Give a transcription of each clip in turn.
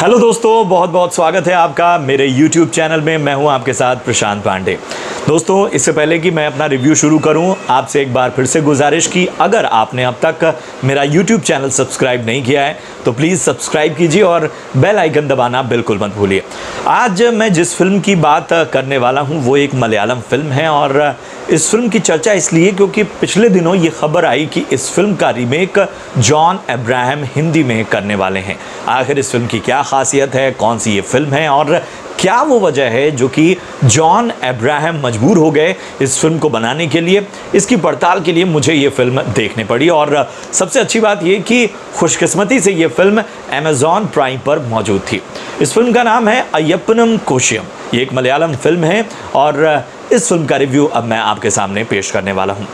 Hello दोस्तों, बहुत बहुत स्वागत है आपका मेरे YouTube चैनल में। मैं हूं आपके साथ प्रशांत पांडे। दोस्तों, इससे पहले कि मैं अपना रिव्यू शुरू करूं, आपसे एक बार फिर से गुजारिश की, अगर आपने अब तक मेरा YouTube चैनल सब्सक्राइब नहीं किया है तो प्लीज़ सब्सक्राइब कीजिए और बेल आइकन दबाना बिल्कुल मत भूलिए। आज मैं जिस फिल्म की बात करने वाला हूं वो एक मलयालम फिल्म है और इस फिल्म की चर्चा इसलिए क्योंकि पिछले दिनों ये खबर आई कि इस फिल्म का रीमेक जॉन अब्राहम हिंदी में करने वाले हैं। आखिर इस फिल्म की क्या खासियत है, कौन सी ये फिल्म है और क्या वो वजह है जो कि जॉन अब्राहम मजबूर हो गए इस फिल्म को बनाने के लिए, इसकी पड़ताल के लिए मुझे ये फिल्म देखने पड़ी। और सबसे अच्छी बात ये कि खुशकिस्मती से ये फिल्म अमेज़ॉन प्राइम पर मौजूद थी। इस फिल्म का नाम है अय्यप्पनम कोशियम। ये एक मलयालम फिल्म है और इस फिल्म का रिव्यू अब मैं आपके सामने पेश करने वाला हूँ।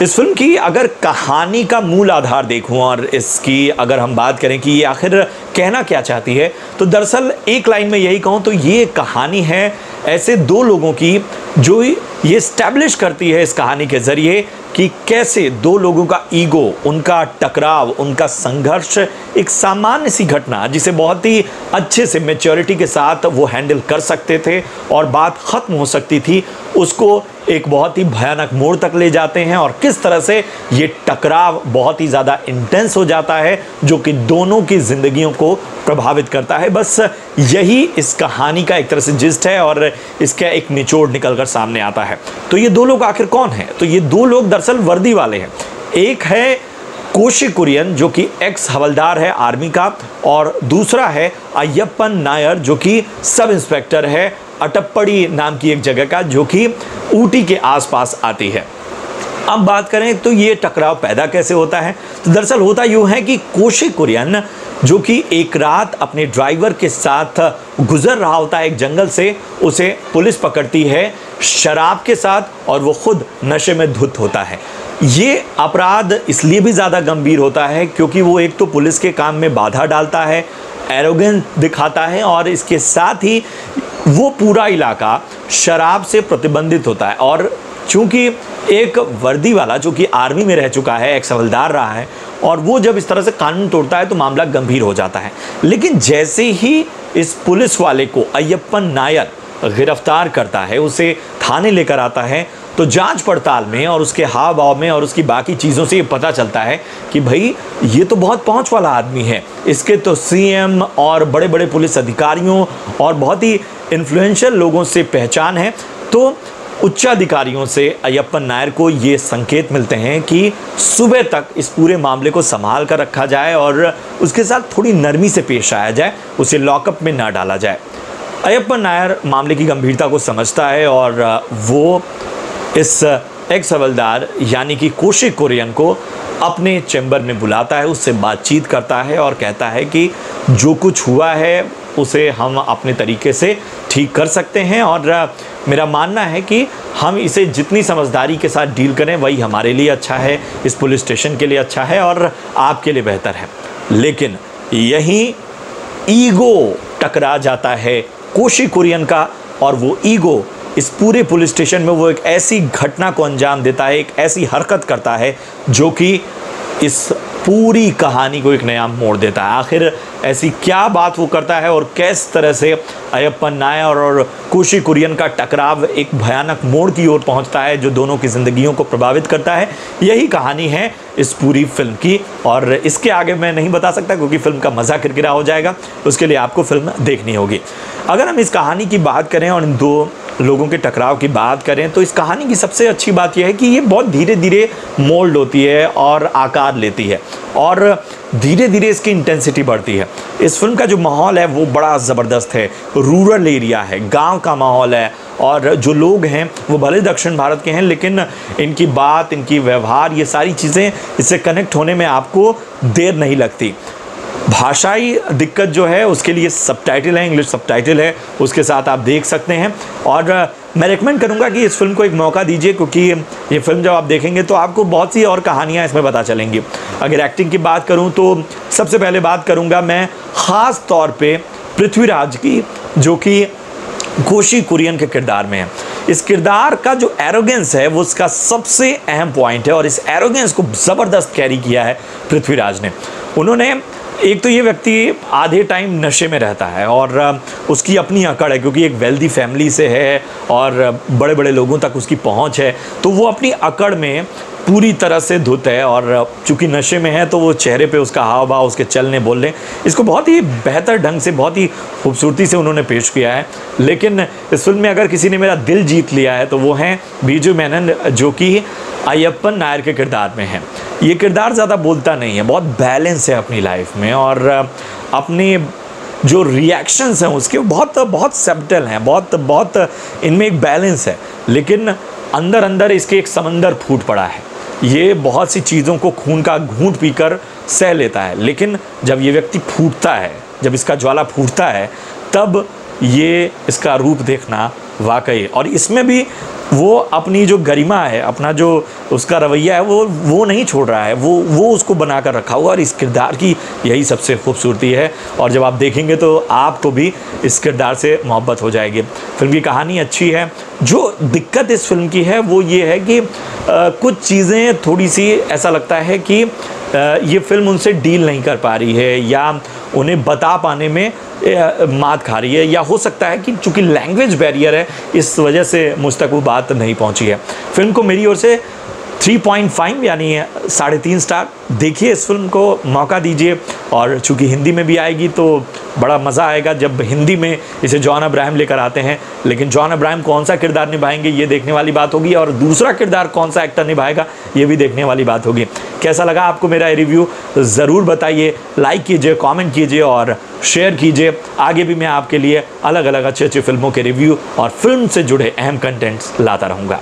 इस फिल्म की अगर कहानी का मूल आधार देखूं और इसकी अगर हम बात करें कि ये आखिर कहना क्या चाहती है, तो दरअसल एक लाइन में यही कहूं तो ये कहानी है ऐसे दो लोगों की जो ये इस्टेब्लिश करती है इस कहानी के ज़रिए कि कैसे दो लोगों का ईगो, उनका टकराव, उनका संघर्ष एक सामान्य सी घटना जिसे बहुत ही अच्छे से मैच्योरिटी के साथ वो हैंडल कर सकते थे और बात ख़त्म हो सकती थी, उसको एक बहुत ही भयानक मोड़ तक ले जाते हैं और किस तरह से ये टकराव बहुत ही ज़्यादा इंटेंस हो जाता है जो कि दोनों की ज़िंदगियों को प्रभावित करता है। बस यही इस कहानी का एक तरह से जिस्ट है और इसका एक निचोड़ निकल कर सामने आता है। तो ये दो लोग आखिर कौन हैं? तो ये दो लोग दरअसल वर्दी वाले हैं। एक है कोशी कुरियन जो कि एक्स हवलदार है आर्मी का, और दूसरा है अय्यप्पन नायर जो कि सब इंस्पेक्टर है अटप्पड़ी नाम की एक जगह का, जो कि ऊटी के आसपास आती है। अब बात करें तो ये टकराव पैदा कैसे होता है, तो दरअसल होता यूँ है कि कोशी कुरियन जो कि एक रात अपने ड्राइवर के साथ गुजर रहा होता है एक जंगल से, उसे पुलिस पकड़ती है शराब के साथ और वो खुद नशे में धुत होता है। ये अपराध इसलिए भी ज़्यादा गंभीर होता है क्योंकि वो एक तो पुलिस के काम में बाधा डालता है, एरोगेंस दिखाता है और इसके साथ ही वो पूरा इलाका शराब से प्रतिबंधित होता है। और चूंकि एक वर्दी वाला जो कि आर्मी में रह चुका है, एक्स हवलदार रहा है, और वो जब इस तरह से कानून तोड़ता है तो मामला गंभीर हो जाता है। लेकिन जैसे ही इस पुलिस वाले को अय्यप्पन नायर गिरफ्तार करता है, उसे थाने लेकर आता है, तो जांच पड़ताल में और उसके हाव भाव में और उसकी बाकी चीज़ों से ये पता चलता है कि भाई ये तो बहुत पहुंच वाला आदमी है, इसके तो सीएम और बड़े बड़े पुलिस अधिकारियों और बहुत ही इन्फ्लुएंशियल लोगों से पहचान है। तो उच्चाधिकारियों से अय्यप्पन नायर को ये संकेत मिलते हैं कि सुबह तक इस पूरे मामले को संभाल कर रखा जाए और उसके साथ थोड़ी नरमी से पेश आया जाए, उसे लॉकअप में ना डाला जाए। अय्यप्पन नायर मामले की गंभीरता को समझता है और वो इस एक्स हवलदार यानी कि कोशी कुरियन को अपने चैम्बर में बुलाता है, उससे बातचीत करता है और कहता है कि जो कुछ हुआ है उसे हम अपने तरीके से ठीक कर सकते हैं और मेरा मानना है कि हम इसे जितनी समझदारी के साथ डील करें वही हमारे लिए अच्छा है, इस पुलिस स्टेशन के लिए अच्छा है और आपके लिए बेहतर है। लेकिन यही ईगो टकरा जाता है कोशी कुरियन का और वो ईगो इस पूरे पुलिस स्टेशन में वो एक ऐसी घटना को अंजाम देता है, एक ऐसी हरकत करता है जो कि इस पूरी कहानी को एक नया मोड़ देता है। आखिर ऐसी क्या बात वो करता है और किस तरह से अय्यप्पन नायर और कोशी कुरियन का टकराव एक भयानक मोड़ की ओर पहुंचता है जो दोनों की ज़िंदगियों को प्रभावित करता है, यही कहानी है इस पूरी फिल्म की। और इसके आगे मैं नहीं बता सकता क्योंकि फिल्म का मज़ा किरकिरा हो जाएगा, उसके लिए आपको फिल्म देखनी होगी। अगर हम इस कहानी की बात करें और इन दो लोगों के टकराव की बात करें तो इस कहानी की सबसे अच्छी बात यह है कि ये बहुत धीरे धीरे मोल्ड होती है और आकार लेती है और धीरे धीरे इसकी इंटेंसिटी बढ़ती है। इस फिल्म का जो माहौल है वो बड़ा ज़बरदस्त है, रूरल एरिया है, गांव का माहौल है और जो लोग हैं वो भले दक्षिण भारत के हैं लेकिन इनकी बात, इनकी व्यवहार, ये सारी चीज़ें इससे कनेक्ट होने में आपको देर नहीं लगती। भाषाई दिक्कत जो है उसके लिए सबटाइटल है, इंग्लिश सबटाइटल है, उसके साथ आप देख सकते हैं। और मैं रेकमेंड करूंगा कि इस फिल्म को एक मौका दीजिए क्योंकि ये फिल्म जब आप देखेंगे तो आपको बहुत सी और कहानियां इसमें पता चलेंगी। अगर एक्टिंग की बात करूं तो सबसे पहले बात करूंगा मैं ख़ास तौर पे पृथ्वीराज की, जो कि कोशी कुरियन के किरदार में है। इस किरदार का जो एरोगेंस है वो उसका सबसे अहम पॉइंट है और इस एरोगेंस को ज़बरदस्त कैरी किया है पृथ्वीराज ने। उन्होंने एक तो ये व्यक्ति आधे टाइम नशे में रहता है और उसकी अपनी अकड़ है, क्योंकि एक वेल्दी फैमिली से है और बड़े बड़े लोगों तक उसकी पहुंच है, तो वो अपनी अकड़ में पूरी तरह से धुत है। और चूंकि नशे में है तो वो चेहरे पे उसका हाव भाव, उसके चलने बोलने, इसको बहुत ही बेहतर ढंग से, बहुत ही खूबसूरती से उन्होंने पेश किया है। लेकिन इस फिल्म में अगर किसी ने मेरा दिल जीत लिया है तो वो हैं बीजू मेनन, जो कि अय्यप्पन नायर के किरदार में है। ये किरदार ज़्यादा बोलता नहीं है, बहुत बैलेंस है अपनी लाइफ में, और अपने जो रिएक्शंस हैं उसके बहुत सब्टल हैं, बहुत इनमें एक बैलेंस है। लेकिन अंदर अंदर इसके एक समंदर फूट पड़ा है। ये बहुत सी चीज़ों को खून का घूंट पीकर सह लेता है, लेकिन जब ये व्यक्ति फूटता है, जब इसका ज्वाला फूटता है, तब ये इसका रूप देखना वाकई। और इसमें भी वो अपनी जो गरिमा है, अपना जो उसका रवैया है, वो नहीं छोड़ रहा है, वो उसको बना कर रखा हुआ। और इस किरदार की यही सबसे खूबसूरती है, और जब आप देखेंगे तो आपको भी इस किरदार से मोहब्बत हो जाएगी। फिल्म की कहानी अच्छी है। जो दिक्कत इस फिल्म की है वो ये है कि कुछ चीज़ें थोड़ी सी ऐसा लगता है कि ये फिल्म उनसे डील नहीं कर पा रही है, या उन्हें बता पाने में मात खा रही है, या हो सकता है कि चूंकि लैंग्वेज बैरियर है इस वजह से मुझ तक वो बात नहीं पहुंची है। फिल्म को मेरी ओर से 3.5 यानी 3.5 स्टार। देखिए इस फिल्म को, मौका दीजिए। और चूंकि हिंदी में भी आएगी तो बड़ा मज़ा आएगा जब हिंदी में इसे जॉन अब्राहम लेकर आते हैं। लेकिन जॉन अब्राहम कौन सा किरदार निभाएंगे ये देखने वाली बात होगी, और दूसरा किरदार कौन सा एक्टर निभाएगा ये भी देखने वाली बात होगी। कैसा लगा आपको मेरा रिव्यू ज़रूर बताइए, लाइक कीजिए, कमेंट कीजिए और शेयर कीजिए। आगे भी मैं आपके लिए अलग अलग अच्छे अच्छे फिल्मों के रिव्यू और फिल्म से जुड़े अहम कंटेंट्स लाता रहूँगा।